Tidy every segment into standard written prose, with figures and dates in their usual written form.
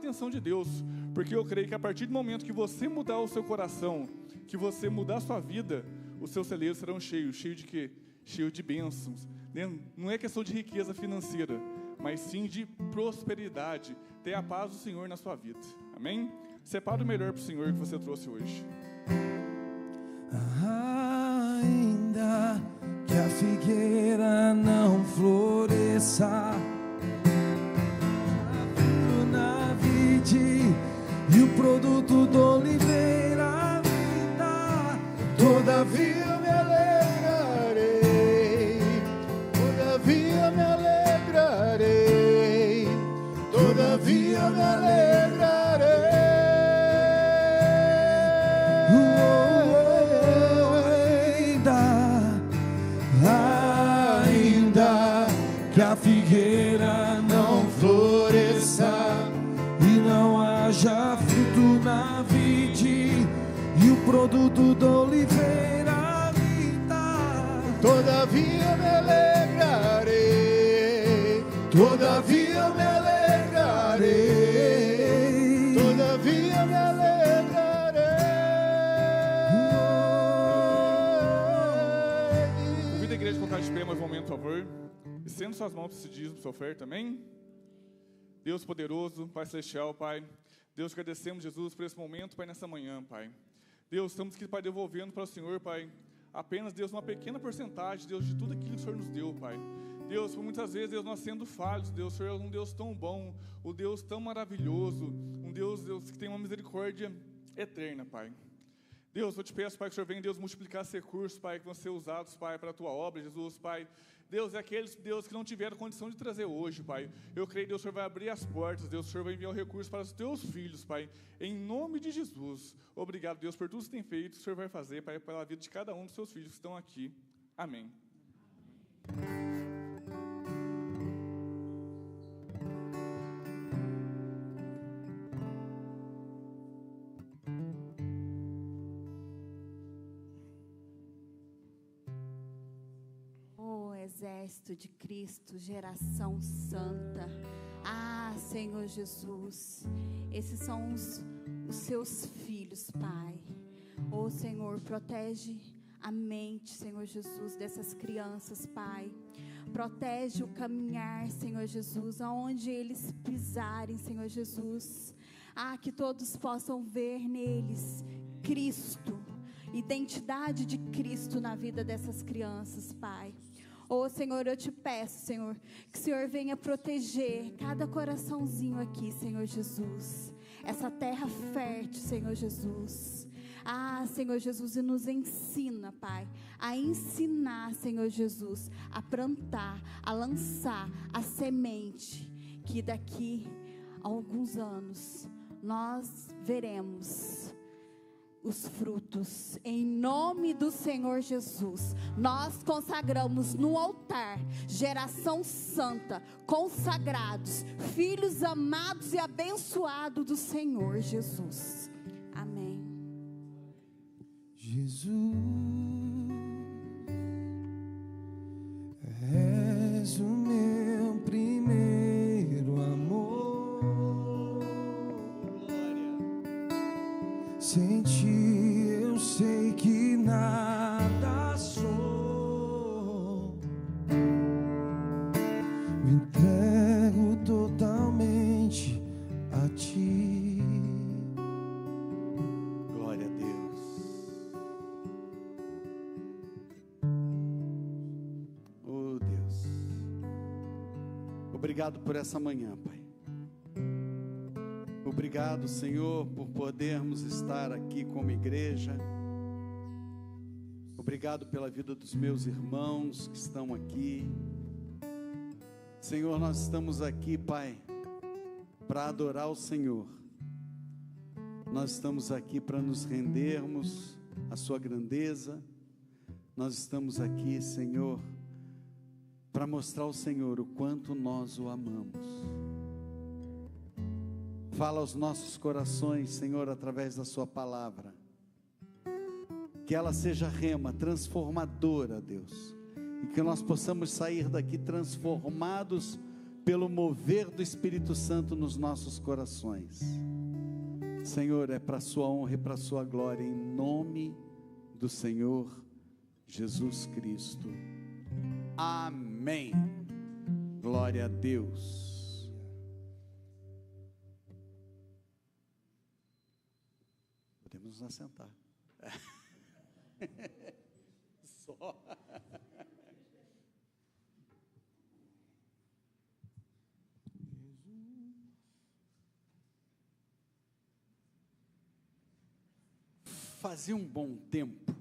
atenção de Deus, porque eu creio que a partir do momento que você mudar o seu coração, que você mudar a sua vida, os seus celeiros serão cheios. Cheio de quê? Cheio de bênçãos. Não é questão de riqueza financeira, mas sim de prosperidade. Ter a paz do Senhor na sua vida. Amém? Separa o melhor para o Senhor que você trouxe hoje. Ainda que a figueira não floresça na vide e o produto da oliveira me dá, todavia me alegrarei, todavia me alegrarei, todavia me alegrarei. Ainda que a figueira não floresça e não haja fruto na vide e o produto da oliveira me dá, todavia me alegrarei, todavia me alegrarei, todavia me alegrarei. Convido a igreja a colocar de pé mais um momento, por favor. Estendo suas mãos para esse dízimo, sua oferta, amém? Deus poderoso, Pai celestial, Pai. Deus, agradecemos, Jesus, por esse momento, Pai, nessa manhã, Pai. Deus, estamos aqui, Pai, devolvendo para o Senhor, Pai, apenas, Deus, uma pequena porcentagem, Deus, de tudo aquilo que o Senhor nos deu, Pai. Deus, por muitas vezes, Deus, nós sendo falhos, Deus, o Senhor é um Deus tão bom, um Deus tão maravilhoso, um Deus, que tem uma misericórdia eterna, Pai. Deus, eu te peço, Pai, que o Senhor venha, Deus, multiplicar esses recursos, Pai, que vão ser usados, Pai, para a Tua obra, Jesus, Pai. Deus, é aqueles, Deus, que não tiveram condição de trazer hoje, Pai. Eu creio, Deus, o Senhor vai abrir as portas, Deus, o Senhor vai enviar o recurso para os Teus filhos, Pai. Em nome de Jesus. Obrigado, Deus, por tudo que tem feito, o Senhor vai fazer, Pai, pela vida de cada um dos Seus filhos que estão aqui. Amém. Exército de Cristo, geração santa. Ah, Senhor Jesus, esses são os seus filhos, Pai. Oh, Senhor, protege a mente, Senhor Jesus, dessas crianças, Pai. Protege o caminhar, Senhor Jesus, aonde eles pisarem, Senhor Jesus. Ah, que todos possam ver neles Cristo, identidade de Cristo na vida dessas crianças, Pai. Oh, Senhor, eu te peço, Senhor, que o Senhor venha proteger cada coraçãozinho aqui, Senhor Jesus. Essa terra fértil, Senhor Jesus. Ah, Senhor Jesus, e nos ensina, Pai, a ensinar, Senhor Jesus, a plantar, a lançar a semente, que daqui a alguns anos nós veremos os frutos, em nome do Senhor Jesus. Nós consagramos no altar, geração santa, consagrados, filhos amados e abençoados do Senhor Jesus. Amém. Jesus, és o meu primeiro amor. Sem ti eu sei que nada sou. Me entrego totalmente a ti. Glória a Deus. Oh Deus, obrigado por essa manhã, Pai. Obrigado, Senhor, por podermos estar aqui como igreja. Obrigado pela vida dos meus irmãos que estão aqui. Senhor, nós estamos aqui, Pai, para adorar o Senhor. Nós estamos aqui para nos rendermos à sua grandeza. Nós estamos aqui, Senhor, para mostrar ao Senhor o quanto nós o amamos. Fala aos nossos corações, Senhor, através da sua palavra. Que ela seja rema, transformadora, Deus. E que nós possamos sair daqui transformados pelo mover do Espírito Santo nos nossos corações. Senhor, é para a sua honra e para a sua glória, em nome do Senhor Jesus Cristo. Amém. Glória a Deus. Podemos nos assentar. Só. Fazia um bom tempo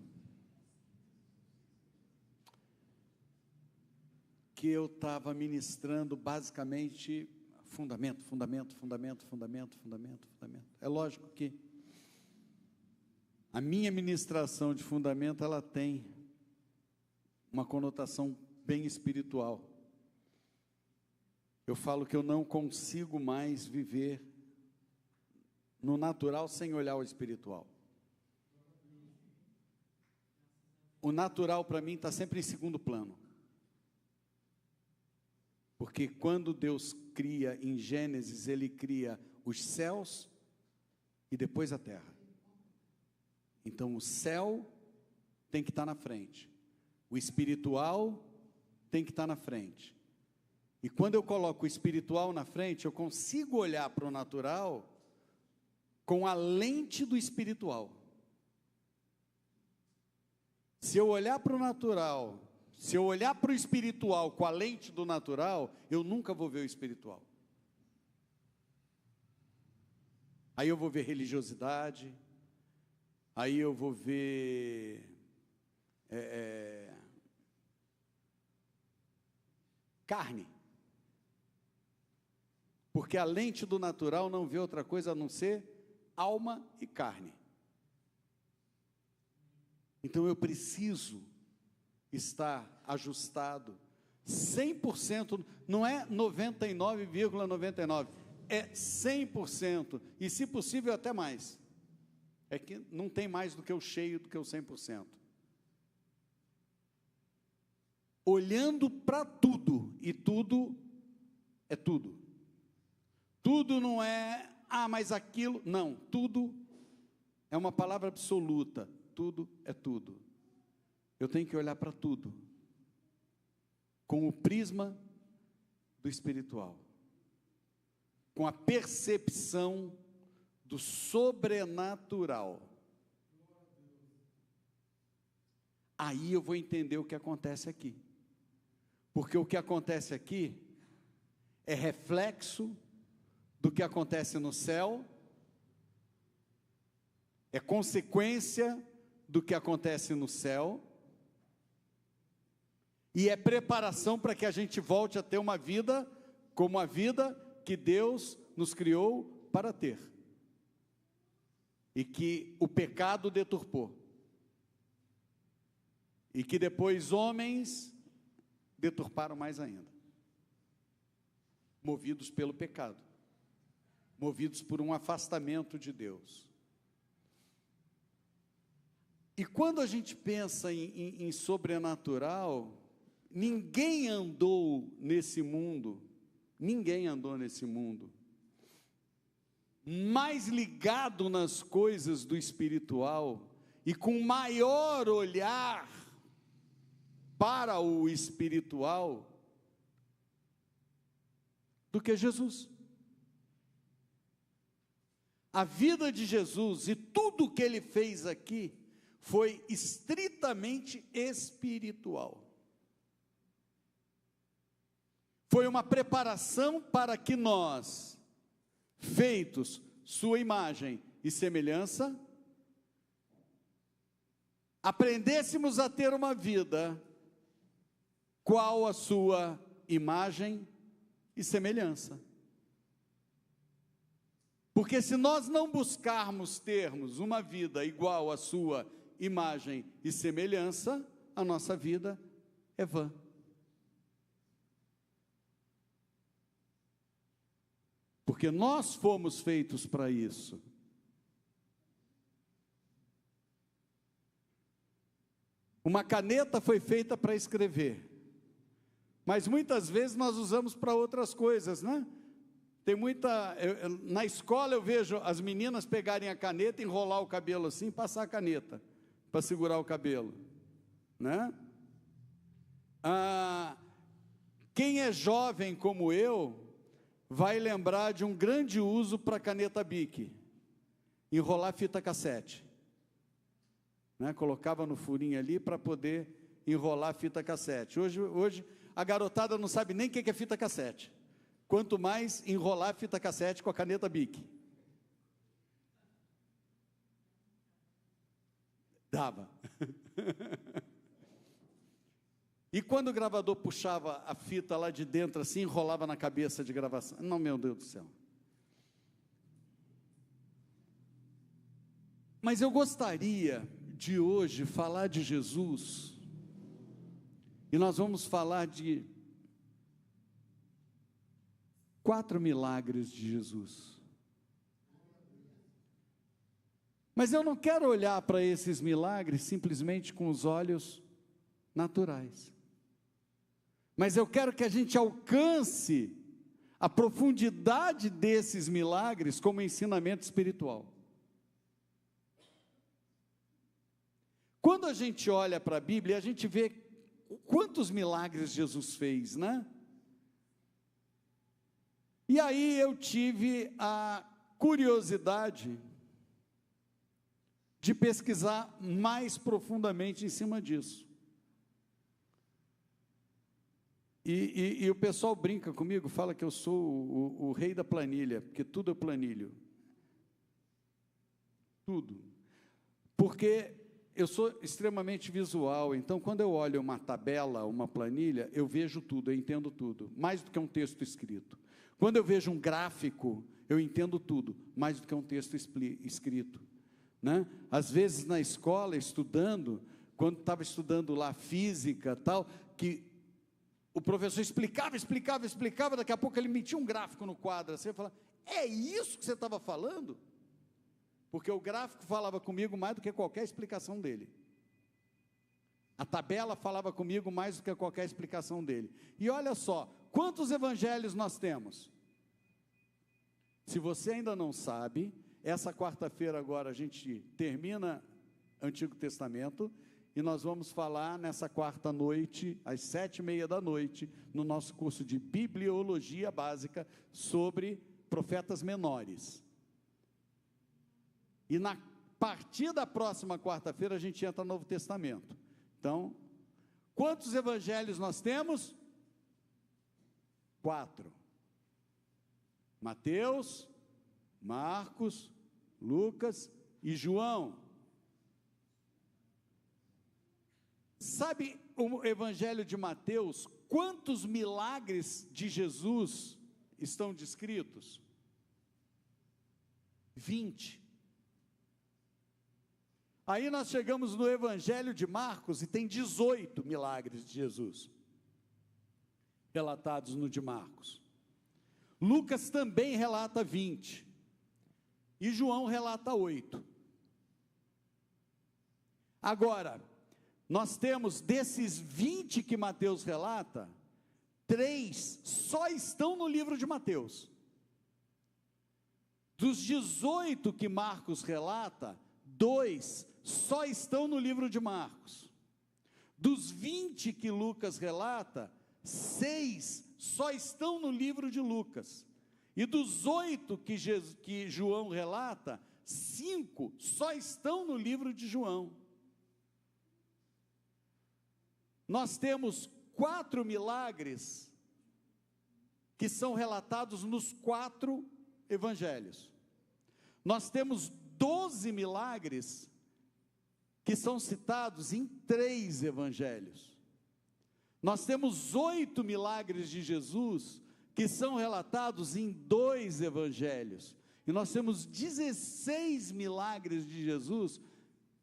que eu estava ministrando basicamente fundamento. É lógico que a minha ministração de fundamento, ela tem uma conotação bem espiritual. Eu falo que eu não consigo mais viver no natural sem olhar o espiritual. O natural para mim está sempre em segundo plano. Porque quando Deus cria em Gênesis, Ele cria os céus e depois a terra. Então o céu tem que estar na frente. O espiritual tem que estar na frente. E quando eu coloco o espiritual na frente, eu consigo olhar para o natural com a lente do espiritual. Se eu olhar para o natural, se eu olhar para o espiritual com a lente do natural, eu nunca vou ver o espiritual. Aí eu vou ver religiosidade, aí eu vou ver carne. Porque a lente do natural não vê outra coisa a não ser alma e carne. Então eu preciso estar ajustado 100%, não é 99,99, é 100%, e se possível até mais. É que não tem mais do que o cheio do que o 100%. Olhando para tudo, e tudo é tudo. Tudo não é, mas aquilo, não, tudo é uma palavra absoluta. Tudo é tudo. Eu tenho que olhar para tudo com o prisma do espiritual, com a percepção do sobrenatural. Aí eu vou entender o que acontece aqui, porque o que acontece aqui é reflexo do que acontece no céu, é consequência do que acontece no céu, e é preparação para que a gente volte a ter uma vida como a vida que Deus nos criou para ter, e que o pecado deturpou, e que depois homens deturparam mais ainda, movidos pelo pecado, movidos por um afastamento de Deus. E quando a gente pensa em sobrenatural, ninguém andou nesse mundo mais ligado nas coisas do espiritual e com maior olhar para o espiritual do que Jesus. A vida de Jesus e tudo o que ele fez aqui foi estritamente espiritual. Foi uma preparação para que nós, feitos sua imagem e semelhança, aprendêssemos a ter uma vida qual a sua imagem e semelhança. Porque se nós não buscarmos termos uma vida igual à sua imagem e semelhança, a nossa vida é vã. Porque nós fomos feitos para isso. Uma caneta foi feita para escrever. Mas muitas vezes nós usamos para outras coisas, né? Tem muita... na escola eu vejo as meninas pegarem a caneta, enrolar o cabelo assim, passar a caneta, para segurar o cabelo, né? Quem é jovem como eu, vai lembrar de um grande uso para caneta Bic, enrolar fita cassete, né? Colocava no furinho ali para poder enrolar fita cassete. Hoje a garotada não sabe nem o que é fita cassete, quanto mais enrolar fita cassete com a caneta Bic. Dava. E quando o gravador puxava a fita lá de dentro assim, enrolava na cabeça de gravação. Não, meu Deus do céu. Mas eu gostaria de hoje falar de Jesus, e nós vamos falar de 4 milagres de Jesus. Mas eu não quero olhar para esses milagres simplesmente com os olhos naturais. Mas eu quero que a gente alcance a profundidade desses milagres como ensinamento espiritual. Quando a gente olha para a Bíblia, a gente vê quantos milagres Jesus fez, né? E aí eu tive a curiosidade de pesquisar mais profundamente em cima disso. E o pessoal brinca comigo, fala que eu sou o rei da planilha, porque tudo é planilho. Tudo. Porque eu sou extremamente visual, então quando eu olho uma tabela, uma planilha, eu vejo tudo, eu entendo tudo, mais do que um texto escrito. Quando eu vejo um gráfico, eu entendo tudo, mais do que um texto escrito, né? Às vezes na escola, estudando, quando estava estudando lá física, tal, que o professor explicava, daqui a pouco ele metia um gráfico no quadro, assim, eu falava, é isso que você estava falando? Porque o gráfico falava comigo mais do que qualquer explicação dele. A tabela falava comigo mais do que qualquer explicação dele. E olha só, quantos evangelhos nós temos? Se você ainda não sabe, essa quarta-feira agora a gente termina Antigo Testamento, e nós vamos falar nessa quarta noite, às 7h30, no nosso curso de Bibliologia Básica, sobre profetas menores. E na partir da próxima quarta-feira a gente entra no Novo Testamento. Então, quantos evangelhos nós temos? 4. Mateus, Marcos, Lucas e João. Sabe o evangelho de Mateus, quantos milagres de Jesus estão descritos? 20. Aí nós chegamos no evangelho de Marcos e tem 18 milagres de Jesus relatados no de Marcos. Lucas também relata 20 e João relata 8. Agora, nós temos desses 20 que Mateus relata, 3 só estão no livro de Mateus. Dos 18 que Marcos relata, 2 só estão no livro de Marcos. Dos 20 que Lucas relata, 6 só estão no livro de Lucas. E dos 8 que João relata, 5 só estão no livro de João. Nós temos 4 milagres que são relatados nos 4 evangelhos. Nós temos 12 milagres que são citados em 3 evangelhos. Nós temos 8 milagres de Jesus que são relatados em 2 evangelhos. E nós temos 16 milagres de Jesus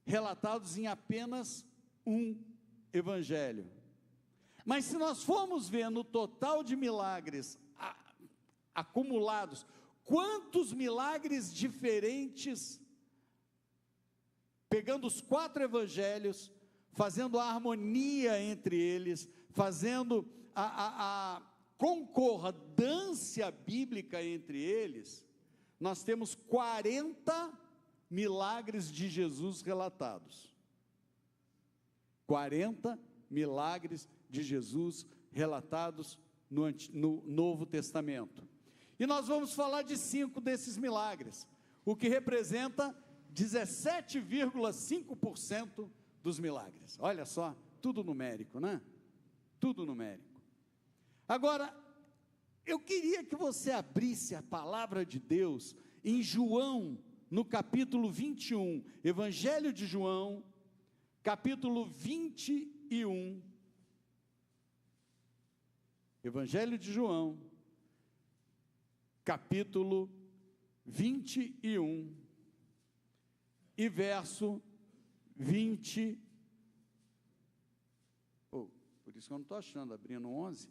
relatados em apenas 1 evangelho. Mas se nós formos ver no total de milagres acumulados, quantos milagres diferentes, pegando os 4 evangelhos, fazendo a harmonia entre eles, fazendo a concordância bíblica entre eles, nós temos 40 milagres de Jesus relatados. 40 milagres de Jesus relatados no Novo Testamento. E nós vamos falar de 5 desses milagres, o que representa 17,5% dos milagres. Olha só, tudo numérico, né? Tudo numérico. Agora, eu queria que você abrisse a palavra de Deus em João, no capítulo 21, Evangelho de João, capítulo 21, Evangelho de João, capítulo 21, e verso 20, por isso que eu não estou achando, abrindo 11,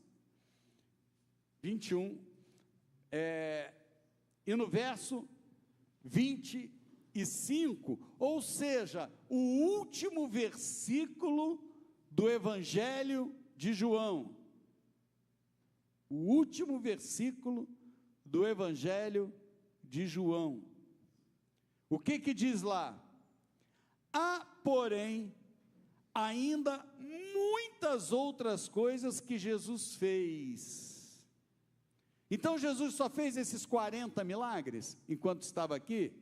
21, e no verso 25, ou seja, o último versículo do Evangelho de João, o último versículo do Evangelho de João. O que diz lá? Há, porém, ainda muitas outras coisas que Jesus fez. Então Jesus só fez esses 40 milagres enquanto estava aqui?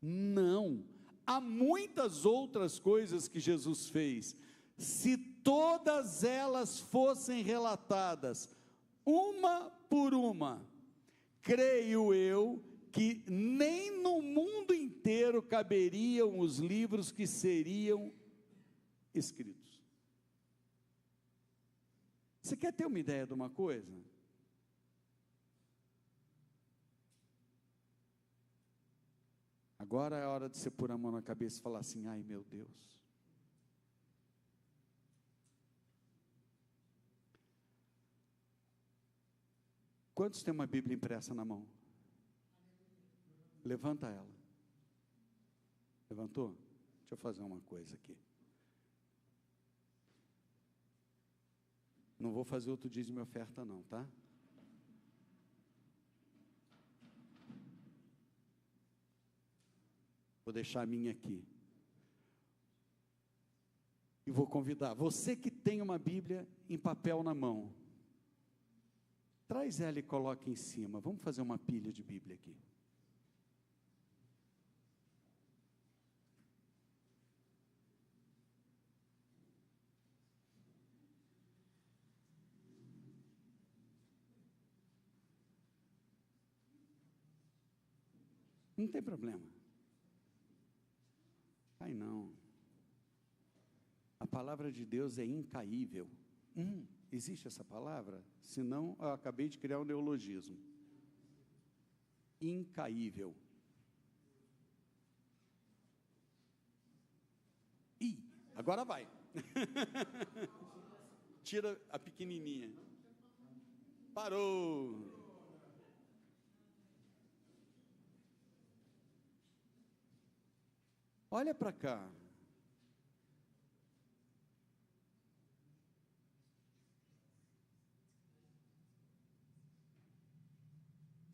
Não, há muitas outras coisas que Jesus fez. Se todas elas fossem relatadas, uma por uma, creio eu que nem no mundo inteiro caberiam os livros que seriam escritos. Você quer ter uma ideia de uma coisa? Agora é a hora de você pôr a mão na cabeça e falar assim: ai meu Deus. Quantos têm uma Bíblia impressa na mão? Levanta ela. Levantou? Deixa eu fazer uma coisa aqui. Não vou fazer outro dízimo e oferta não, tá? Vou deixar a minha aqui. E vou convidar você que tem uma Bíblia em papel na mão, traz ela e coloca em cima. Vamos fazer uma pilha de Bíblia aqui. Não tem problema. Ai não. A palavra de Deus é incaível. Existe essa palavra? Senão, eu acabei de criar um neologismo. Incaível. Agora vai. Tira a pequenininha. Parou. Olha para cá.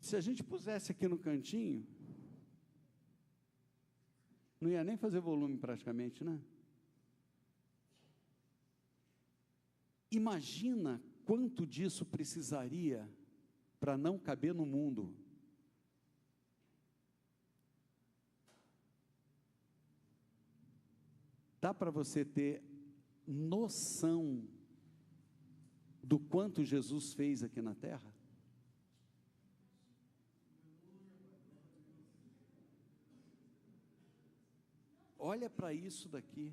Se a gente pusesse aqui no cantinho, não ia nem fazer volume praticamente, né? Imagina quanto disso precisaria para não caber no mundo. Dá para você ter noção do quanto Jesus fez aqui na terra? Olha para isso daqui.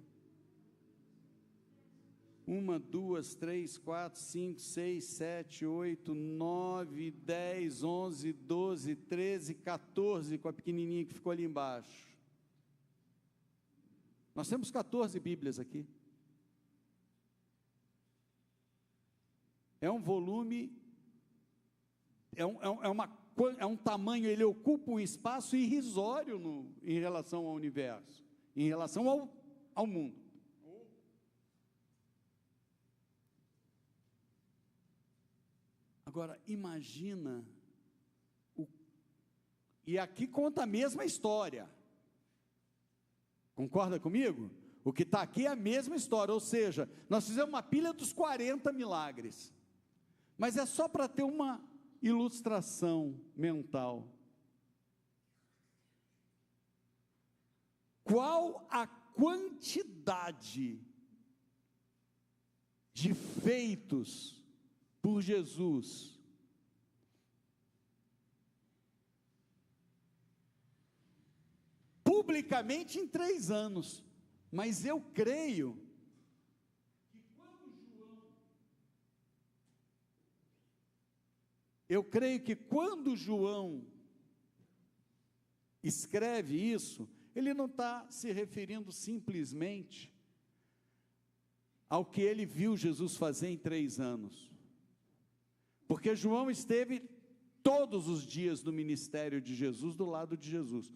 1, 2, 3, 4, 5, 6, 7, 8, 9, 10, 11, 12, 13, 14, com a pequenininha que ficou ali embaixo. Nós temos 14 Bíblias aqui. É um volume, é um tamanho, ele ocupa um espaço irrisório em relação ao universo, em relação ao mundo. Agora, imagina, e aqui conta a mesma história, concorda comigo? O que está aqui é a mesma história, ou seja, nós fizemos uma pilha dos 40 milagres, mas é só para ter uma ilustração mental. Qual a quantidade de feitos por Jesus publicamente em 3 anos, mas eu creio que quando João escreve isso, ele não está se referindo simplesmente ao que ele viu Jesus fazer em 3 anos, porque João esteve todos os dias do ministério de Jesus, do lado de Jesus,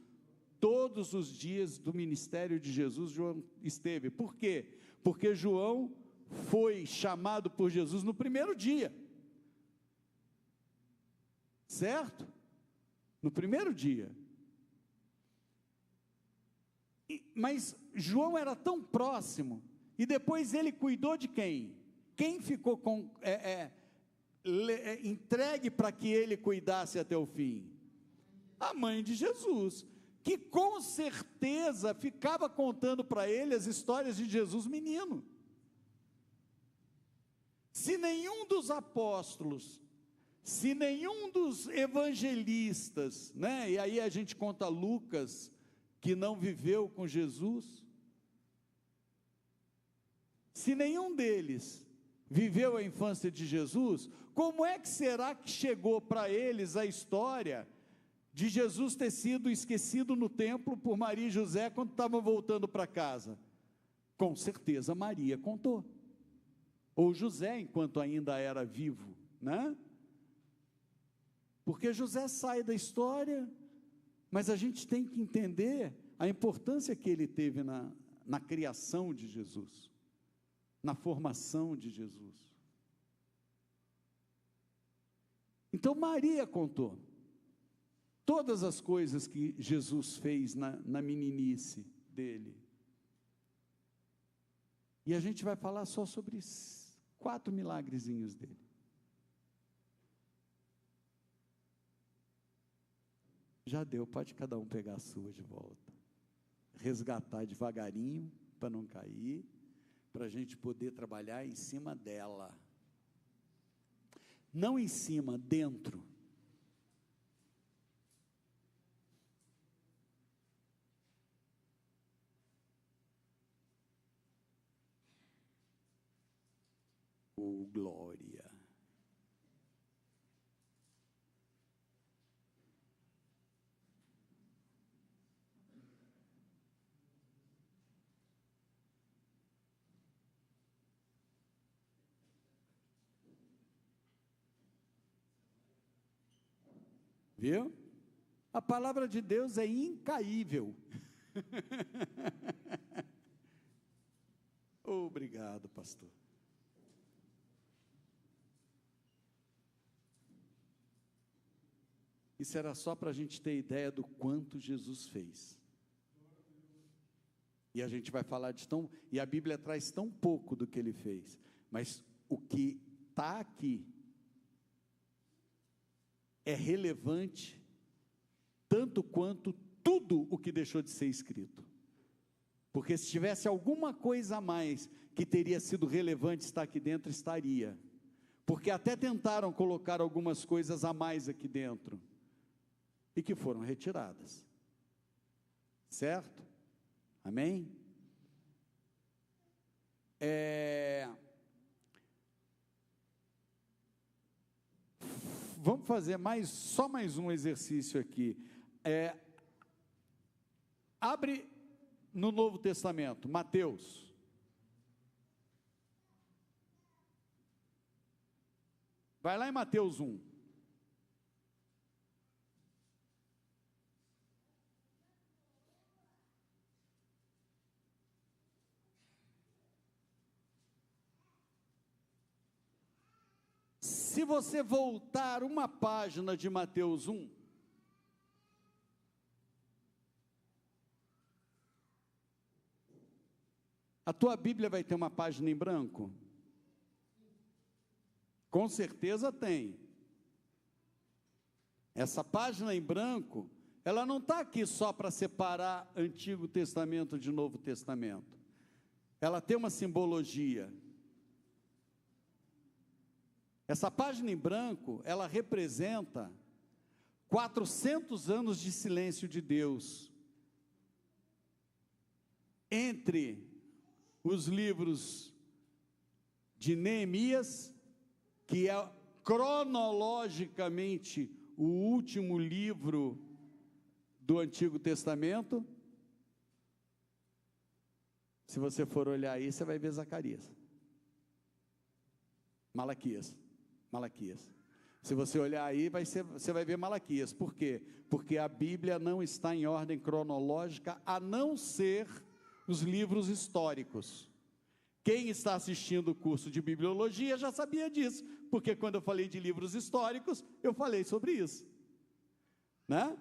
todos os dias do ministério de Jesus, João esteve. Por quê? Porque João foi chamado por Jesus no primeiro dia, certo? No primeiro dia. Mas João era tão próximo, e depois ele cuidou de quem? Quem ficou entregue para que ele cuidasse até o fim? A mãe de Jesus, que com certeza ficava contando para ele as histórias de Jesus menino. Se nenhum dos apóstolos, se nenhum dos evangelistas, né? E aí a gente conta Lucas, que não viveu com Jesus, se nenhum deles viveu a infância de Jesus, como é que será que chegou para eles a história de Jesus ter sido esquecido no templo por Maria e José quando estavam voltando para casa? Com certeza Maria contou, ou José, enquanto ainda era vivo, né? Porque José sai da história, mas a gente tem que entender a importância que ele teve na criação de Jesus, na formação de Jesus. Então Maria contou todas as coisas que Jesus fez na meninice dele. E a gente vai falar só sobre 4 milagrezinhos dele. Já deu, pode cada um pegar a sua de volta, resgatar devagarinho, para não cair, para a gente poder trabalhar em cima dela, não em cima, dentro. Oh, glória! Viu? A palavra de Deus é incaível. Obrigado, pastor. Isso era só para a gente ter ideia do quanto Jesus fez. E a gente vai falar e a Bíblia traz tão pouco do que ele fez, mas o que está aqui é relevante tanto quanto tudo o que deixou de ser escrito, porque se tivesse alguma coisa a mais que teria sido relevante estar aqui dentro, estaria, porque até tentaram colocar algumas coisas a mais aqui dentro, e que foram retiradas, certo? Amém? Vamos fazer só mais um exercício aqui. Abre no Novo Testamento, Mateus. Vai lá em Mateus 1. se você voltar uma página de Mateus 1, a tua Bíblia vai ter uma página em branco? Com certeza tem. Essa página em branco, ela não está aqui só para separar Antigo Testamento de Novo Testamento. Ela tem uma simbologia. Essa página em branco, ela representa 400 anos de silêncio de Deus entre os livros de Neemias, que é cronologicamente o último livro do Antigo Testamento. Se você for olhar aí, você vai ver Zacarias, Malaquias. Se você olhar aí, você vai ver Malaquias. Por quê? Porque a Bíblia não está em ordem cronológica, a não ser os livros históricos. Quem está assistindo o curso de bibliologia já sabia disso, porque quando eu falei de livros históricos, eu falei sobre isso, né?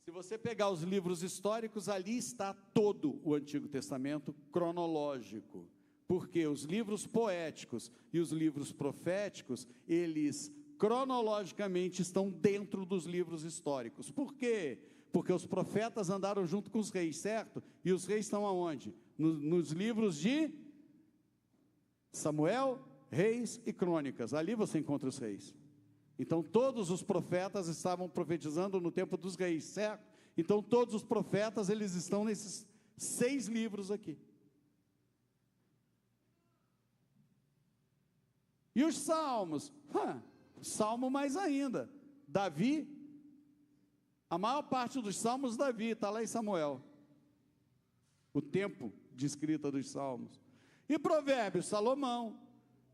Se você pegar os livros históricos, ali está todo o Antigo Testamento cronológico, porque os livros poéticos e os livros proféticos, eles cronologicamente estão dentro dos livros históricos. Por quê? Porque os profetas andaram junto com os reis, certo? E os reis estão aonde? Nos livros de Samuel, Reis e Crônicas. Ali você encontra os reis. Então todos os profetas estavam profetizando no tempo dos reis, certo? Então todos os profetas, eles estão nesses 6 livros aqui. E os salmos? Salmo mais ainda. Davi, a maior parte dos salmos, Davi, está lá em Samuel. O tempo de escrita dos salmos. E Provérbios, Salomão.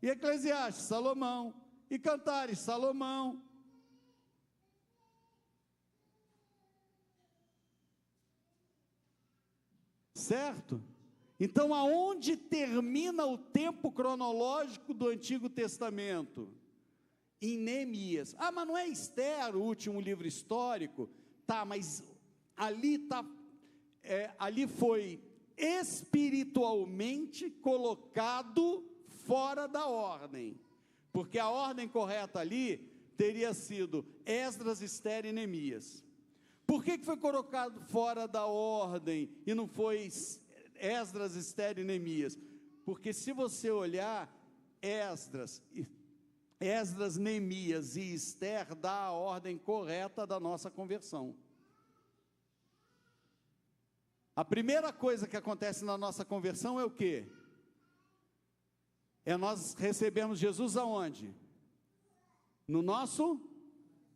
E Eclesiastes, Salomão. E Cantares, Salomão. Certo? Então, aonde termina o tempo cronológico do Antigo Testamento? Em Neemias. Mas não é Esther o último livro histórico? Tá, mas ali ali foi espiritualmente colocado fora da ordem, porque a ordem correta ali teria sido Esdras, Esther e Neemias. Por que foi colocado fora da ordem e não foi Esdras, Esther e Neemias? Porque se você olhar Esdras, Neemias e Esther, dá a ordem correta da nossa conversão. A primeira coisa que acontece na nossa conversão é o quê? É nós recebermos Jesus aonde? No nosso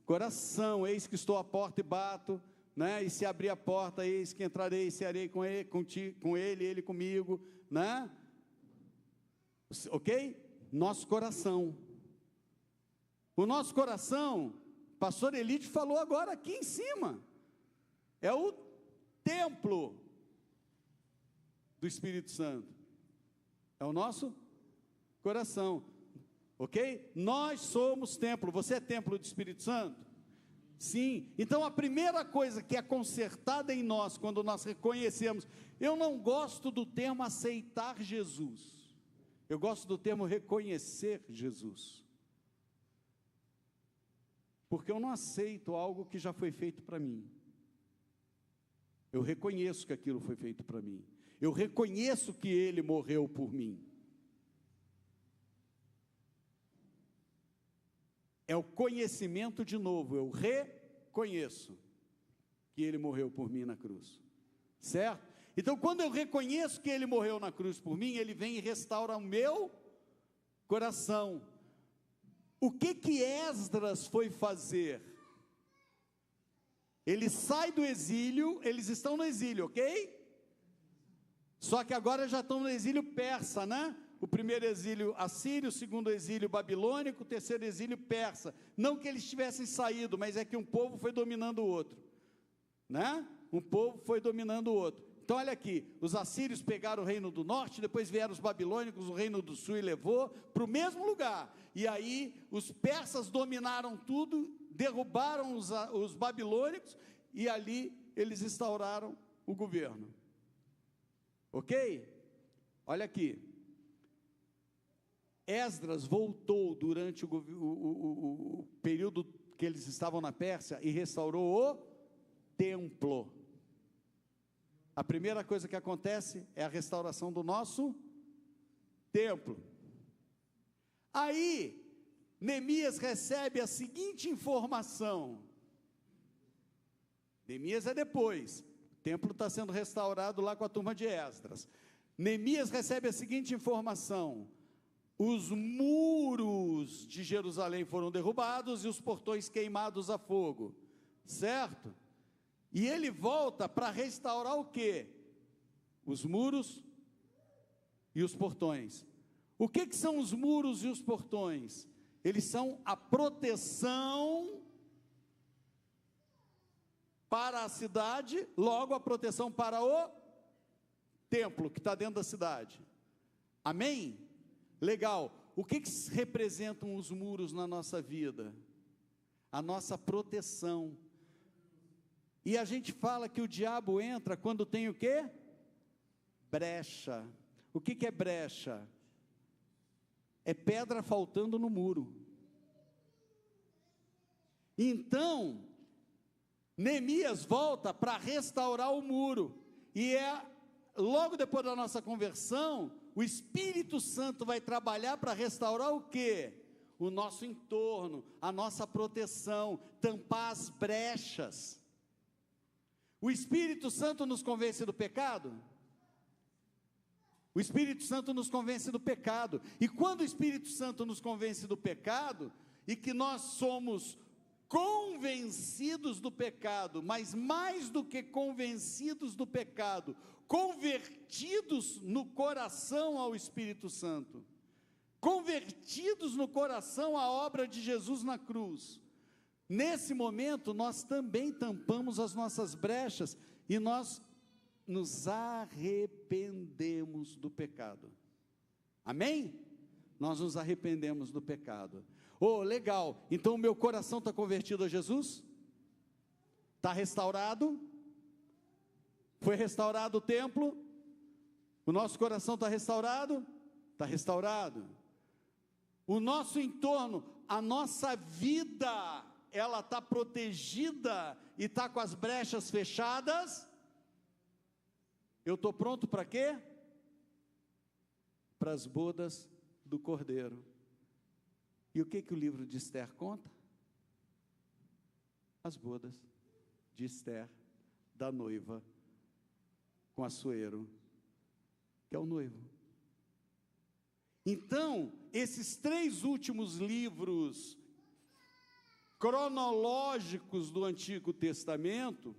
coração. Eis que estou à porta e bato, né? E se abrir a porta, eis que entrarei e cearei com ele, ele comigo, né? Ok? Nosso coração. O nosso coração, pastor Elite falou agora aqui em cima, é o templo do Espírito Santo, é o nosso coração, ok? Nós somos templo. Você é templo do Espírito Santo? Sim. Então a primeira coisa que é consertada em nós, quando nós reconhecemos, eu não gosto do termo aceitar Jesus, eu gosto do termo reconhecer Jesus, porque eu não aceito algo que já foi feito para mim. Eu reconheço que aquilo foi feito para mim. Eu reconheço que Ele morreu por mim. É o conhecimento de novo. Eu reconheço que Ele morreu por mim na cruz. Certo? Então, quando eu reconheço que Ele morreu na cruz por mim, Ele vem e restaura o meu coração. O que Esdras foi fazer? Ele sai do exílio, eles estão no exílio, ok? Só que agora já estão no exílio persa, né? O primeiro exílio assírio, o segundo exílio babilônico, o terceiro exílio persa. Não que eles tivessem saído, mas é que um povo foi dominando o outro, né? Um povo foi dominando o outro. Então olha aqui, os assírios pegaram o reino do norte, depois vieram os babilônicos, o reino do sul, e levou para o mesmo lugar, e aí os persas dominaram tudo, derrubaram os babilônicos, e ali eles instauraram o governo, ok? Olha aqui, Esdras voltou durante o período que eles estavam na Pérsia, e restaurou o templo. A primeira coisa que acontece é a restauração do nosso templo. Aí, Neemias recebe a seguinte informação. Neemias é depois. O templo está sendo restaurado lá com a turma de Esdras. Neemias recebe a seguinte informação: os muros de Jerusalém foram derrubados e os portões queimados a fogo. Certo? E ele volta para restaurar o quê? Os muros e os portões. O que são os muros e os portões? Eles são a proteção para a cidade, logo a proteção para o templo que está dentro da cidade. Amém? Legal. O que representam os muros na nossa vida? A nossa proteção. E a gente fala que o diabo entra quando tem o quê? Brecha. O que é brecha? É pedra faltando no muro. Então, Neemias volta para restaurar o muro. E logo depois da nossa conversão, o Espírito Santo vai trabalhar para restaurar o quê? O nosso entorno, a nossa proteção, tampar as brechas. O Espírito Santo nos convence do pecado? O Espírito Santo nos convence do pecado. E quando o Espírito Santo nos convence do pecado, e que nós somos convencidos do pecado, mas mais do que convencidos do pecado, convertidos no coração ao Espírito Santo, convertidos no coração à obra de Jesus na cruz, nesse momento nós também tampamos as nossas brechas, e nós nos arrependemos do pecado. Amém? Nós nos arrependemos do pecado. Oh, legal, então o meu coração está convertido a Jesus? Está restaurado? Foi restaurado o templo? O nosso coração está restaurado? Está restaurado. O nosso entorno, a nossa vida, ela está protegida e está com as brechas fechadas? Eu estou pronto para quê? Para as bodas do Cordeiro. E o que o livro de Esther conta? As bodas de Esther, da noiva, com Assuero, que é o noivo. Então, esses 3 últimos livros cronológicos do Antigo Testamento,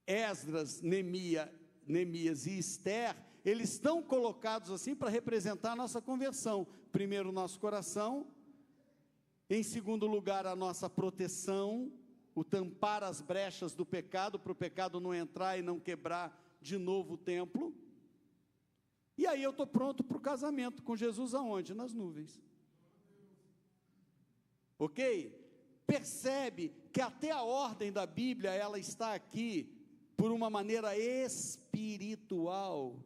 Esdras, Neemias e Esther, eles estão colocados assim para representar a nossa conversão. Primeiro, o nosso coração. Em segundo lugar, a nossa proteção, o tampar as brechas do pecado, para o pecado não entrar e não quebrar de novo o templo. E aí eu estou pronto para o casamento com Jesus aonde? Nas nuvens. Ok? Percebe que até a ordem da Bíblia, ela está aqui por uma maneira espiritual.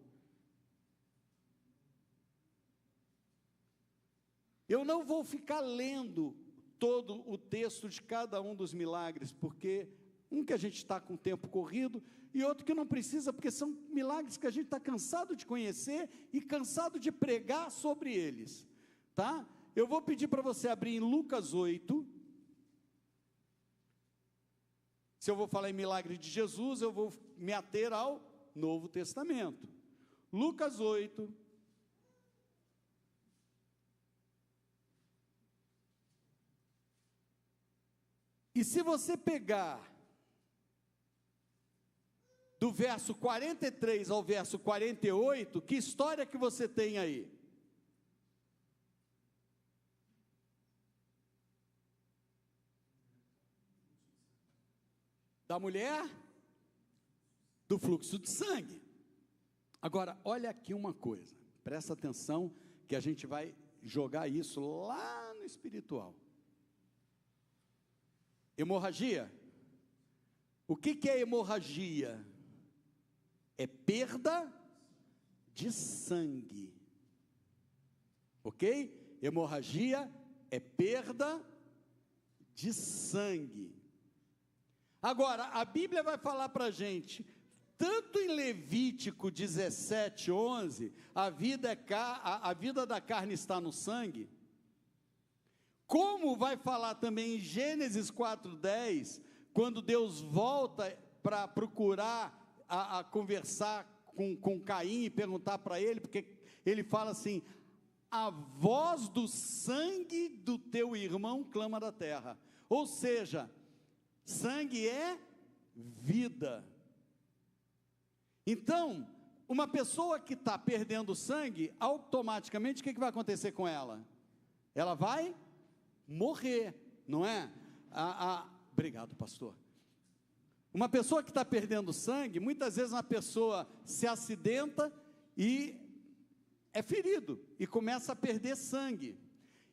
Eu não vou ficar lendo todo o texto de cada um dos milagres, porque um que a gente está com o tempo corrido, e outro que não precisa, porque são milagres que a gente está cansado de conhecer e cansado de pregar sobre eles, tá? Eu vou pedir para você abrir em Lucas 8, se eu vou falar em milagre de Jesus, eu vou me ater ao Novo Testamento. Lucas 8, e se você pegar do verso 43 ao verso 48, que história que você tem aí? Da mulher do fluxo de sangue. Agora, olha aqui uma coisa, presta atenção que a gente vai jogar isso lá no espiritual. Hemorragia. O que é hemorragia? É perda de sangue. Ok? Hemorragia é perda de sangue. Agora, a Bíblia vai falar para a gente, tanto em Levítico 17, 11, a vida da carne está no sangue, como vai falar também em Gênesis 4, 10, quando Deus volta para procurar a conversar com Caim e perguntar para ele, porque ele fala assim, a voz do sangue do teu irmão clama da terra, ou seja, sangue é vida. Então, uma pessoa que está perdendo sangue, automaticamente, o que vai acontecer com ela? Ela vai morrer, não é? Obrigado, pastor. Uma pessoa que está perdendo sangue, muitas vezes uma pessoa se acidenta e é ferido, e começa a perder sangue.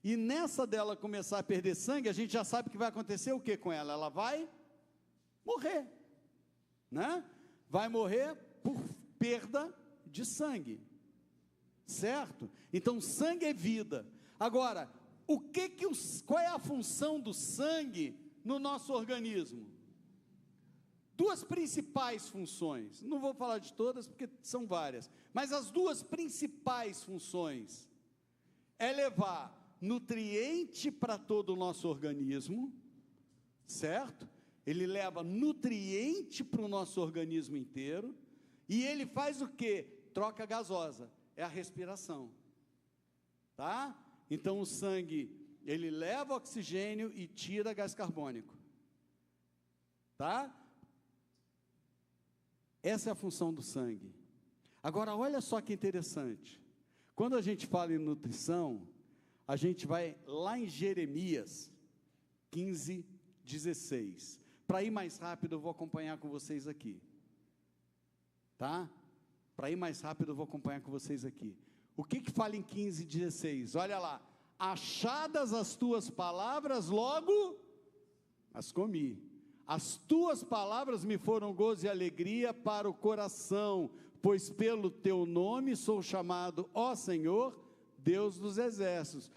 E nessa dela começar a perder sangue, a gente já sabe que vai acontecer o que com ela? Ela vai morrer, né? Vai morrer por perda de sangue, certo? Então, sangue é vida. Agora, qual é a função do sangue no nosso organismo? Duas principais funções, não vou falar de todas porque são várias, mas as duas principais funções é levar nutriente para todo o nosso organismo, certo? Ele leva nutriente para o nosso organismo inteiro, e ele faz o quê? Troca gasosa, é a respiração, tá? Então o sangue, ele leva oxigênio e tira gás carbônico, tá? Essa é a função do sangue. Agora, olha só que interessante, quando a gente fala em nutrição, a gente vai lá em Jeremias 15, 16, para ir mais rápido eu vou acompanhar com vocês aqui, tá? Para ir mais rápido eu vou acompanhar com vocês aqui. O que fala em 15, 16? Olha lá, achadas as tuas palavras, logo as comi. As tuas palavras me foram gozo e alegria para o coração, pois pelo teu nome sou chamado, ó Senhor, Deus dos exércitos.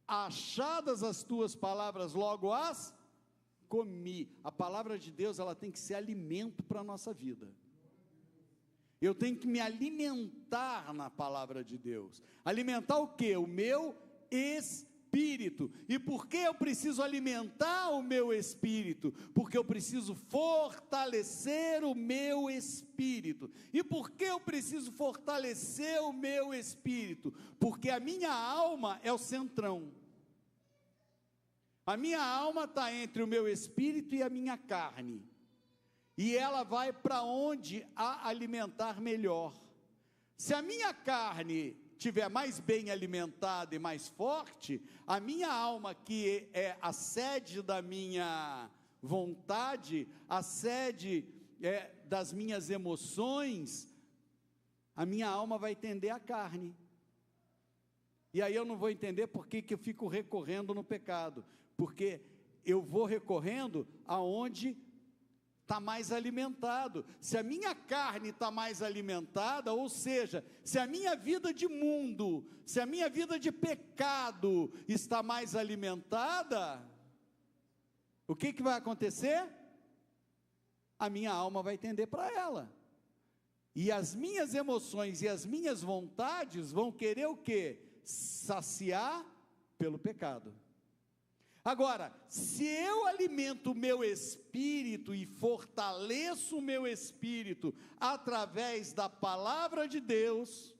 Achadas as tuas palavras, logo as comi. A palavra de Deus, ela tem que ser alimento para a nossa vida. Eu tenho que me alimentar na palavra de Deus. Alimentar o quê? O meu espírito. E por que eu preciso alimentar o meu espírito? Porque eu preciso fortalecer o meu espírito. E por que eu preciso fortalecer o meu espírito? Porque a minha alma é o centrão. A minha alma está entre o meu espírito e a minha carne. E ela vai para onde a alimentar melhor. Se a minha carne estiver mais bem alimentada e mais forte, a minha alma, que é a sede da minha vontade, a sede das minhas emoções, a minha alma vai tender à carne. E aí eu não vou entender por que eu fico recorrendo no pecado, porque eu vou recorrendo aonde está mais alimentado. Se a minha carne está mais alimentada, ou seja, se a minha vida de mundo, se a minha vida de pecado está mais alimentada, o que vai acontecer? A minha alma vai tender para ela, e as minhas emoções e as minhas vontades vão querer o quê? Saciar pelo pecado. Agora, se eu alimento o meu espírito e fortaleço o meu espírito através da palavra de Deus,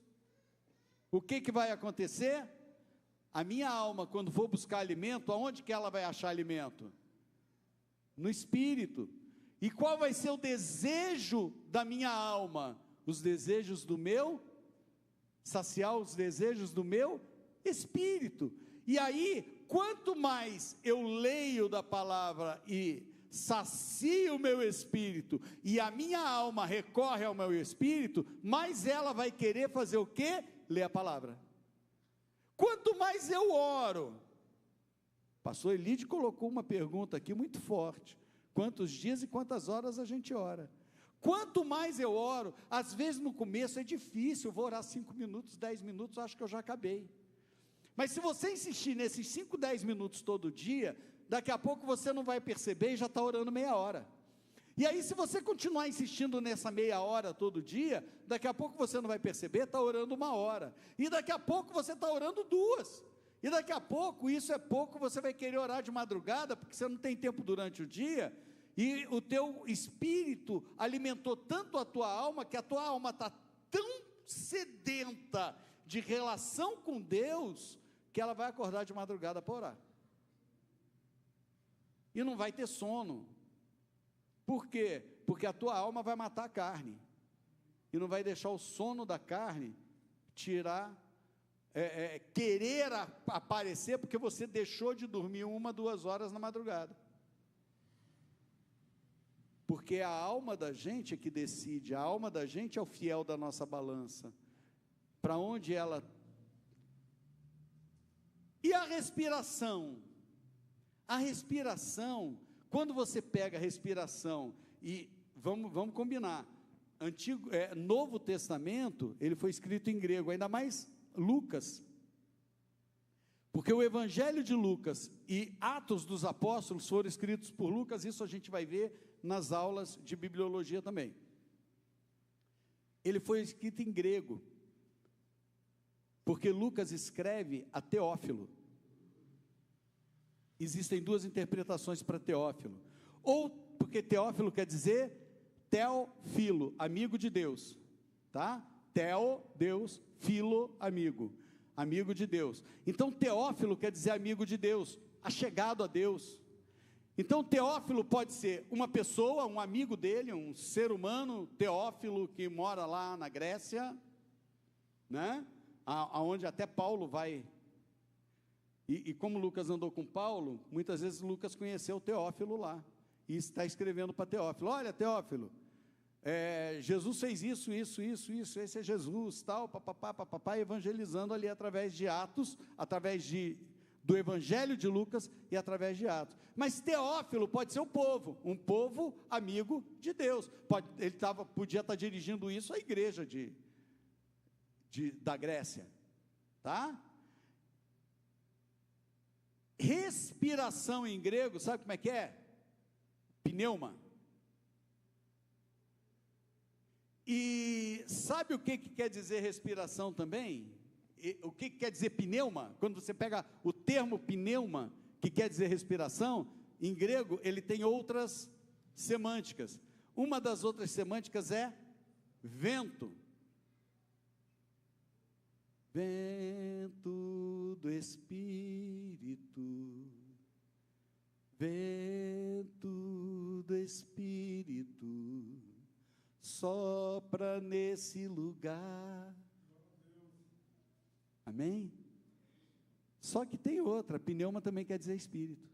o que vai acontecer? A minha alma, quando for buscar alimento, aonde que ela vai achar alimento? No espírito. E qual vai ser o desejo da minha alma? Os desejos do meu, saciar os desejos do meu espírito. E aí, quanto mais eu leio da palavra e sacia o meu espírito e a minha alma recorre ao meu espírito, mais ela vai querer fazer o quê? Ler a palavra. Quanto mais eu oro, pastor Elide colocou uma pergunta aqui muito forte: quantos dias e quantas horas a gente ora? Quanto mais eu oro, às vezes no começo é difícil, eu vou orar 5 minutos, 10 minutos, acho que eu já acabei. Mas se você insistir nesses 5, 10 minutos todo dia, daqui a pouco você não vai perceber e já está orando meia hora. E aí, se você continuar insistindo nessa meia hora todo dia, daqui a pouco você não vai perceber, está orando 1 hora. E daqui a pouco você está orando 2. E daqui a pouco, isso é pouco, você vai querer orar de madrugada, porque você não tem tempo durante o dia, e o teu espírito alimentou tanto a tua alma, que a tua alma está tão sedenta de relação com Deus, que ela vai acordar de madrugada para orar. E não vai ter sono. Por quê? Porque a tua alma vai matar a carne, e não vai deixar o sono da carne querer aparecer, porque você deixou de dormir 1, 2 horas na madrugada. Porque a alma da gente é que decide, a alma da gente é o fiel da nossa balança, para onde ela... E a respiração? A respiração, quando você pega a respiração, e vamos combinar, Novo Testamento, ele foi escrito em grego, ainda mais Lucas, porque o Evangelho de Lucas e Atos dos Apóstolos foram escritos por Lucas, isso a gente vai ver nas aulas de bibliologia também. Ele foi escrito em grego, porque Lucas escreve a Teófilo. Existem 2 interpretações para Teófilo, ou porque Teófilo quer dizer Teófilo, amigo de Deus, tá? Teo, Deus, filo, amigo, amigo de Deus. Então Teófilo quer dizer amigo de Deus, achegado a Deus. Então Teófilo pode ser uma pessoa, um amigo dele, um ser humano, Teófilo, que mora lá na Grécia, né? Aonde até Paulo vai. E como Lucas andou com Paulo, muitas vezes Lucas conheceu Teófilo lá, e está escrevendo para Teófilo: olha, Teófilo, Jesus fez isso, esse é Jesus, tal, papapá, evangelizando ali através de Atos, através do Evangelho de Lucas e através de Atos. Mas Teófilo pode ser um povo amigo de Deus, ele podia estar dirigindo isso à igreja da Grécia, tá? Respiração em grego, sabe como é que é? Pneuma. E sabe o que quer dizer respiração também? O que quer dizer pneuma? Quando você pega o termo pneuma, que quer dizer respiração, em grego ele tem outras semânticas. Uma das outras semânticas é vento. Vento do Espírito, vento do Espírito, sopra nesse lugar. Amém? Só que tem outra, pneuma também quer dizer espírito.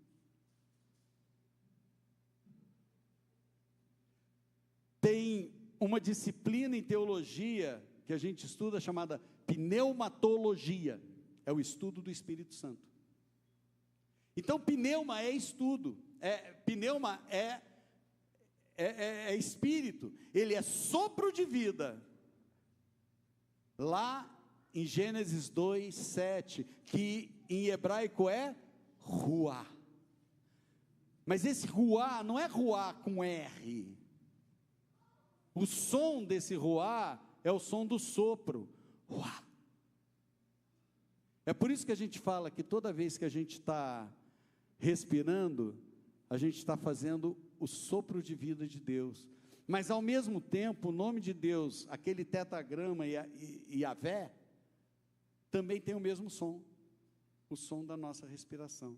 Tem uma disciplina em teologia que a gente estuda chamada pneumatologia, é o estudo do Espírito Santo. Então pneuma é estudo, pneuma é espírito, ele é sopro de vida. Lá em Gênesis 2:7, que em hebraico é ruá. Mas esse ruá não é ruá com R. O som desse ruá é o som do sopro. Ruá. É por isso que a gente fala que toda vez que a gente está respirando, a gente está fazendo o sopro de vida de Deus. Mas ao mesmo tempo, o nome de Deus, aquele tetragrama e Yahvé, também tem o mesmo som, o som da nossa respiração.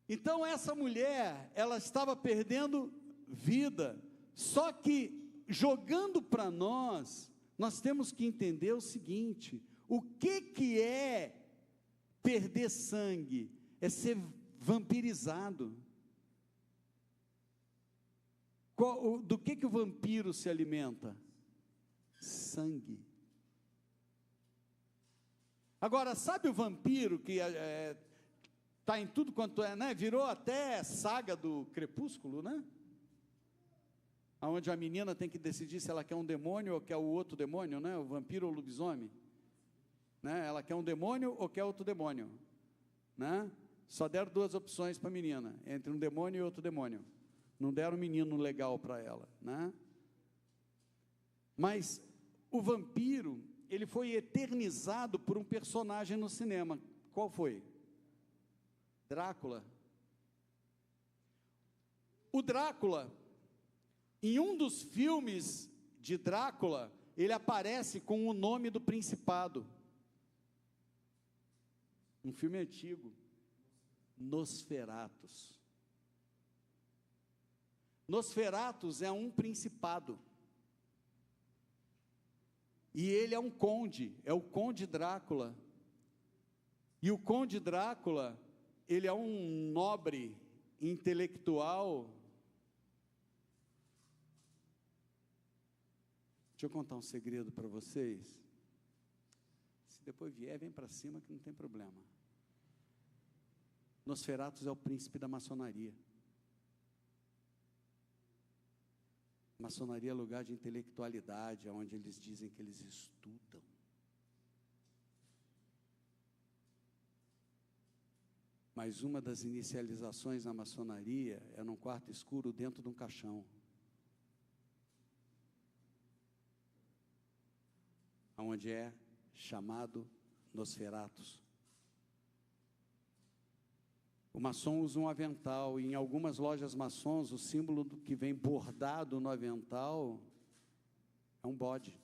Então essa mulher, ela estava perdendo vida, só que jogando para nós temos que entender o seguinte: o que é perder sangue? É ser vampirizado. Do que o vampiro se alimenta? Sangue. Agora, sabe o vampiro que está em tudo quanto é, né? Virou até saga do Crepúsculo, né? Onde a menina tem que decidir se ela quer um demônio ou quer o outro demônio, né? O vampiro ou o lobisomem, né? Ela quer um demônio ou quer outro demônio, né? Só deram duas opções para a menina, entre um demônio e outro demônio. Não deram um menino legal para ela, né? Mas o vampiro, ele foi eternizado por um personagem no cinema. Qual foi? Drácula. O Drácula, em um dos filmes de Drácula, ele aparece com o nome do principado. Um filme antigo, Nosferatus. Nosferatus é um principado. E ele é um conde, é o Conde Drácula. E o Conde Drácula, ele é um nobre intelectual. Deixa eu contar um segredo para vocês. Se depois vier, vem para cima que não tem problema. Nosferatus é o príncipe da maçonaria. Maçonaria é lugar de intelectualidade, onde eles dizem que eles estudam. Mas uma das inicializações na maçonaria é num quarto escuro dentro de um caixão. Onde é chamado Nosferatus. O maçom usa um avental, e em algumas lojas maçons, o símbolo que vem bordado no avental é um bode.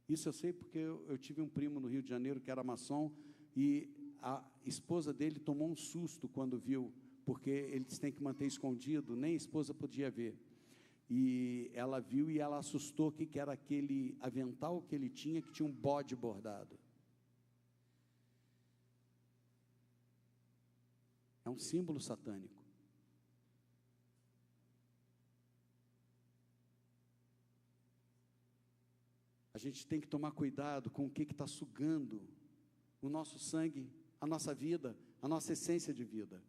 Isso eu sei porque eu tive um primo no Rio de Janeiro que era maçom, e a esposa dele tomou um susto quando viu, porque eles têm que manter escondido, nem a esposa podia ver. E ela viu e ela assustou que era aquele avental que ele tinha, que tinha um bode bordado. É um símbolo satânico. A gente tem que tomar cuidado com o que está sugando o nosso sangue, a nossa vida, a nossa essência de vida.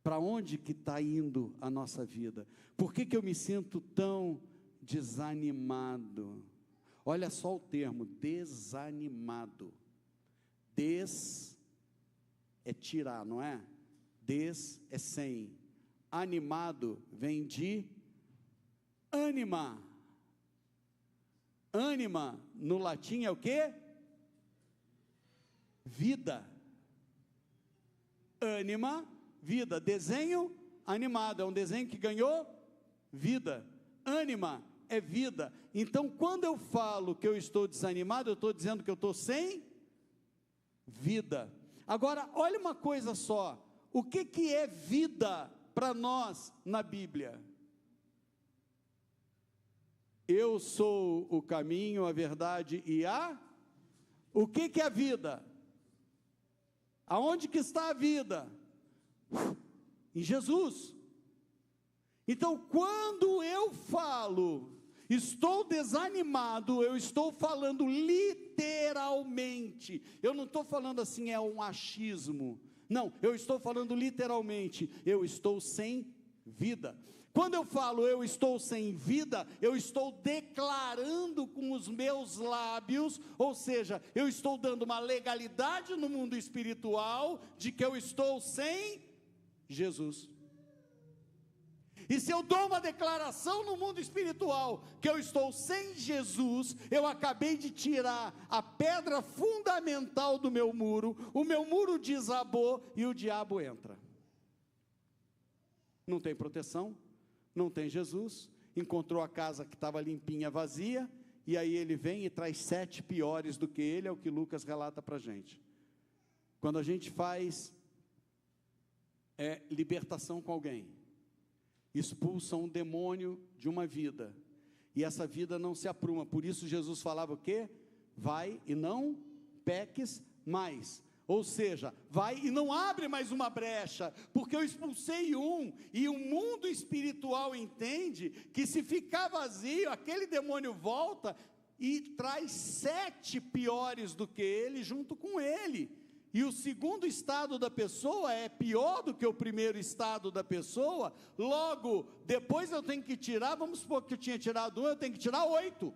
Para onde que está indo a nossa vida? Por que eu me sinto tão desanimado? Olha só o termo, desanimado. É tirar, não é? É sem. Animado vem de ânima. Ânima, no latim é o quê? Vida. Ânima, vida. Desenho animado, é um desenho que ganhou vida. Ânima é vida. Então, quando eu falo que eu estou desanimado, eu estou dizendo que eu estou sem vida. Agora, olha uma coisa só, o que é vida para nós na Bíblia? Eu sou o caminho, a verdade e o que é a vida? Aonde que está a vida? Em Jesus. Então, quando eu falo, estou desanimado, eu estou falando literalmente, eu não estou falando assim, é um achismo, não, eu estou falando literalmente, eu estou sem vida. Quando eu falo eu estou sem vida, eu estou declarando com os meus lábios, ou seja, eu estou dando uma legalidade no mundo espiritual, de que eu estou sem Jesus. E se eu dou uma declaração no mundo espiritual, que eu estou sem Jesus, eu acabei de tirar a pedra fundamental do meu muro, o meu muro desabou e o diabo entra. Não tem proteção, não tem Jesus, encontrou a casa que estava limpinha, vazia, e aí ele vem e traz 7 piores do que ele, é o que Lucas relata para a gente. Quando a gente faz libertação com alguém, expulsa um demônio de uma vida, e essa vida não se apruma, por isso Jesus falava o quê? Vai e não peques mais, Ou seja, vai e não abre mais uma brecha, porque eu expulsei um, e o mundo espiritual entende que se ficar vazio, aquele demônio volta e traz 7 piores do que ele junto com ele. E o segundo estado da pessoa é pior do que o primeiro estado da pessoa. Logo, depois eu tenho que tirar, vamos supor que eu tinha tirado 1, eu tenho que tirar 8.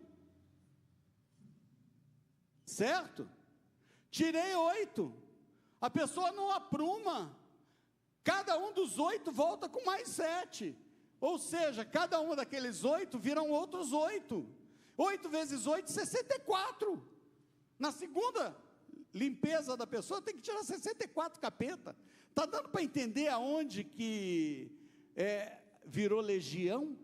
Certo? Tirei 8. A pessoa não apruma. Cada um dos 8 volta com mais 7. Ou seja, cada um daqueles 8 viram outros 8. 8 vezes 8, 64. Na segunda limpeza da pessoa, tem que tirar 64 capeta. Está dando para entender aonde que virou legião?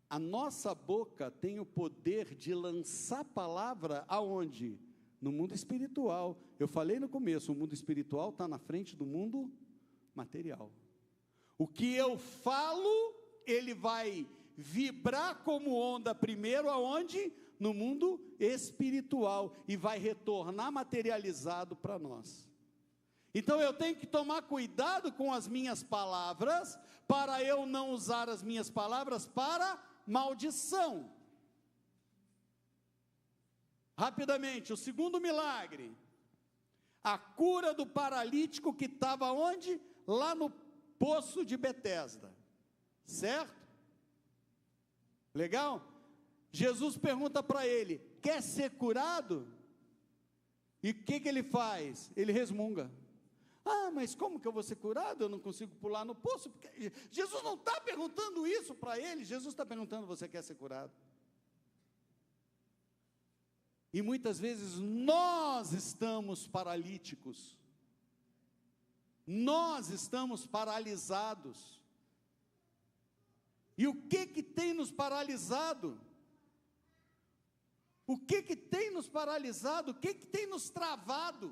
A nossa boca tem o poder de lançar palavra aonde? No mundo espiritual. Eu falei no começo, o mundo espiritual está na frente do mundo material. O que eu falo, ele vai vibrar como onda primeiro aonde? No mundo espiritual, e vai retornar materializado para nós. Então eu tenho que tomar cuidado com as minhas palavras, para eu não usar as minhas palavras para maldição. Rapidamente, o segundo milagre, a cura do paralítico que estava onde? Lá no poço de Betesda, certo? Legal? Jesus pergunta para ele, quer ser curado? E o que ele faz? Ele resmunga. Ah, mas como que eu vou ser curado? Eu não consigo pular no poço. Porque Jesus não está perguntando isso para ele, Jesus está perguntando, você quer ser curado? E muitas vezes nós estamos paralíticos, nós estamos paralisados. E o que tem nos paralisado? O que tem nos paralisado? O que tem nos travado?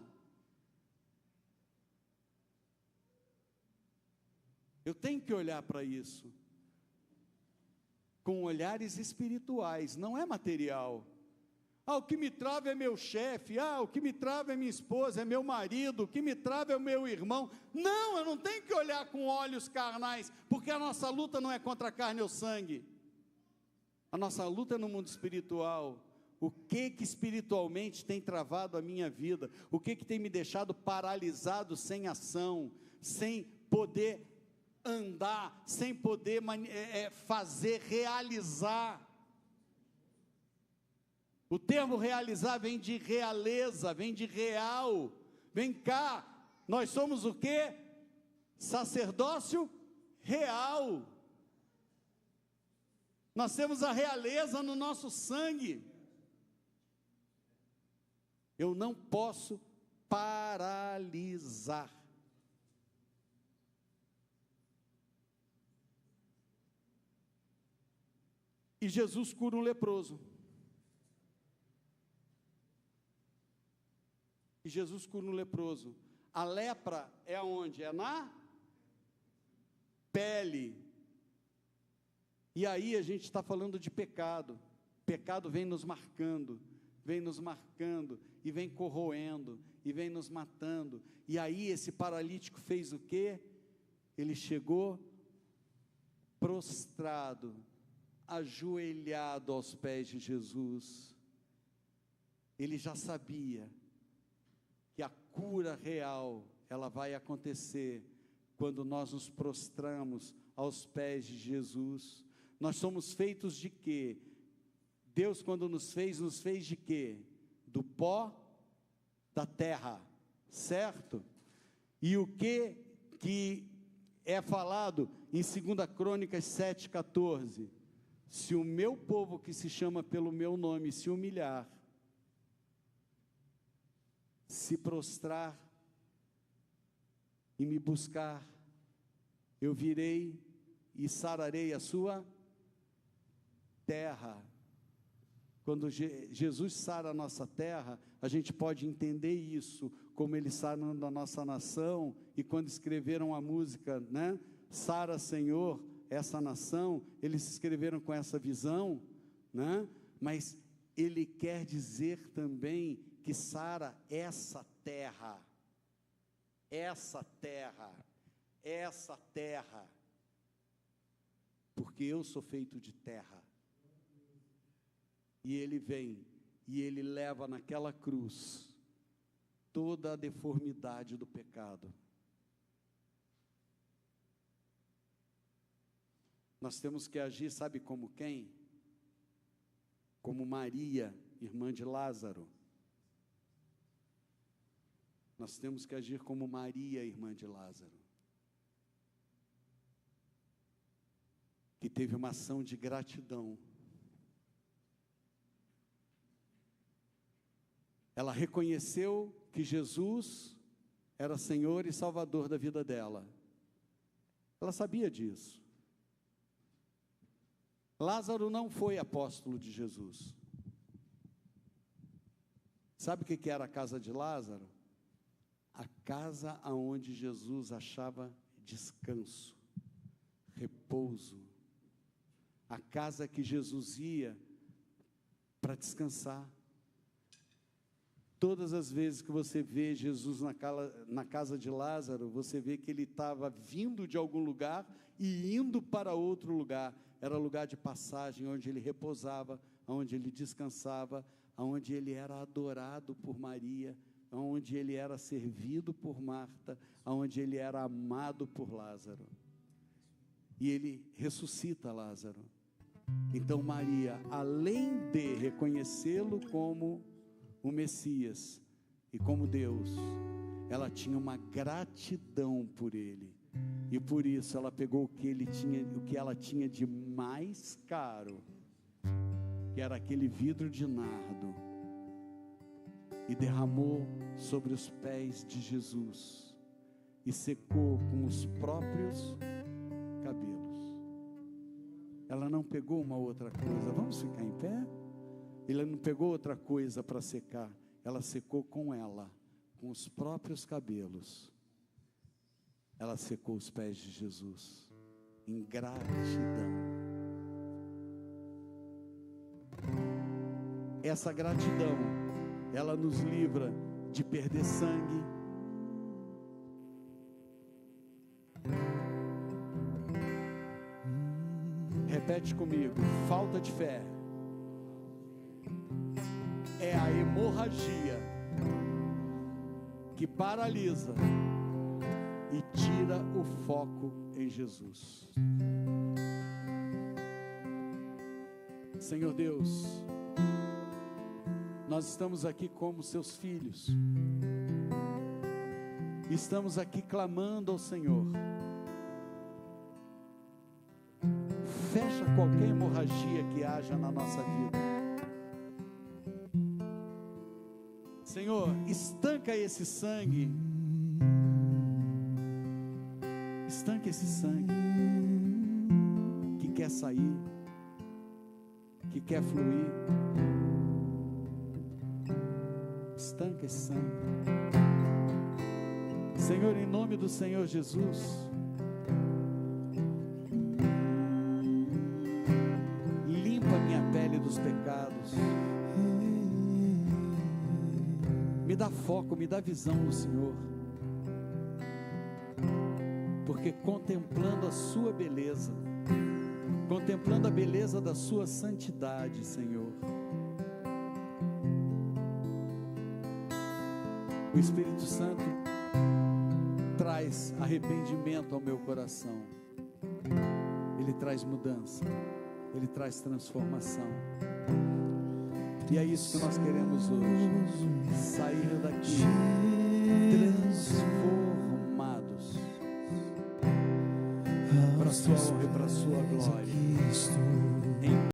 Eu tenho que olhar para isso com olhares espirituais, não é material. Ah, o que me trava é meu chefe, o que me trava é minha esposa, é meu marido, o que me trava é o meu irmão. Não, eu não tenho que olhar com olhos carnais, porque a nossa luta não é contra a carne ou sangue. A nossa luta é no mundo espiritual. O que espiritualmente tem travado a minha vida? O que tem me deixado paralisado, sem ação, sem poder andar, sem poder fazer, realizar? O termo realizar vem de realeza, vem de real. Vem cá, nós somos o quê? Sacerdócio real. Nós temos a realeza no nosso sangue. Eu não posso paralisar. E Jesus cura um leproso. E Jesus cura um leproso. A lepra é aonde? É na pele. E aí a gente está falando de pecado. Pecado vem nos marcando, e vem corroendo, e vem nos matando. E aí esse paralítico fez o quê? Ele chegou prostrado, ajoelhado aos pés de Jesus. Ele já sabia que a cura real, ela vai acontecer quando nós nos prostramos aos pés de Jesus. Nós somos feitos de quê? Deus, quando nos fez de quê? Do pó da terra, certo? E o que é falado em 2 Crônicas 7,14? Se o meu povo que se chama pelo meu nome se humilhar, se prostrar e me buscar, eu virei e sararei a sua terra. Quando Jesus sara a nossa terra, a gente pode entender isso, como ele sarando a nossa nação. E quando escreveram a música, né? Sara, Senhor, essa nação, eles escreveram com essa visão, né? mas ele quer dizer também que sara essa terra, porque eu sou feito de terra. E ele vem, e ele leva naquela cruz toda a deformidade do pecado. Nós temos que agir, sabe como quem? Como Maria, irmã de Lázaro. Nós temos que agir como Maria, irmã de Lázaro, que teve uma ação de gratidão. Ela reconheceu que Jesus era Senhor e Salvador da vida dela. Ela sabia disso. Lázaro não foi apóstolo de Jesus. Sabe o que era a casa de Lázaro? A casa aonde Jesus achava descanso, repouso. A casa que Jesus ia para descansar. Todas as vezes que você vê Jesus na casa de Lázaro, você vê que ele estava vindo de algum lugar e indo para outro lugar. Era lugar de passagem, onde ele repousava, onde ele descansava, onde ele era adorado por Maria, onde ele era servido por Marta, onde ele era amado por Lázaro. E ele ressuscita Lázaro. Então Maria, além de reconhecê-lo como o Messias e como Deus, ela tinha uma gratidão por ele, e por isso ela pegou o que ela tinha de mais caro, que era aquele vidro de nardo, e derramou sobre os pés de Jesus, e secou com os próprios cabelos. Ela não pegou uma outra coisa. Vamos ficar em pé? Ele não pegou outra coisa para secar, ela secou com ela, com os próprios cabelos. Ela secou os pés de Jesus, em gratidão. Essa gratidão, ela nos livra de perder sangue, repete comigo: falta de fé é a hemorragia que paralisa e tira o foco em Jesus. Senhor Deus, nós estamos aqui como seus filhos, estamos aqui clamando ao Senhor. Fecha qualquer hemorragia que haja na nossa vida. Senhor, estanca esse sangue. Estanca esse sangue que quer sair, que quer fluir. Estanca esse sangue. Senhor, em nome do Senhor Jesus, limpa minha pele dos pecados. Me dá foco, me dá visão no Senhor, porque contemplando a sua beleza, contemplando a beleza da sua santidade, Senhor, o Espírito Santo traz arrependimento ao meu coração, ele traz mudança, ele traz transformação. E é isso que nós queremos hoje, sair daqui transformados para a sua honra e para a sua glória.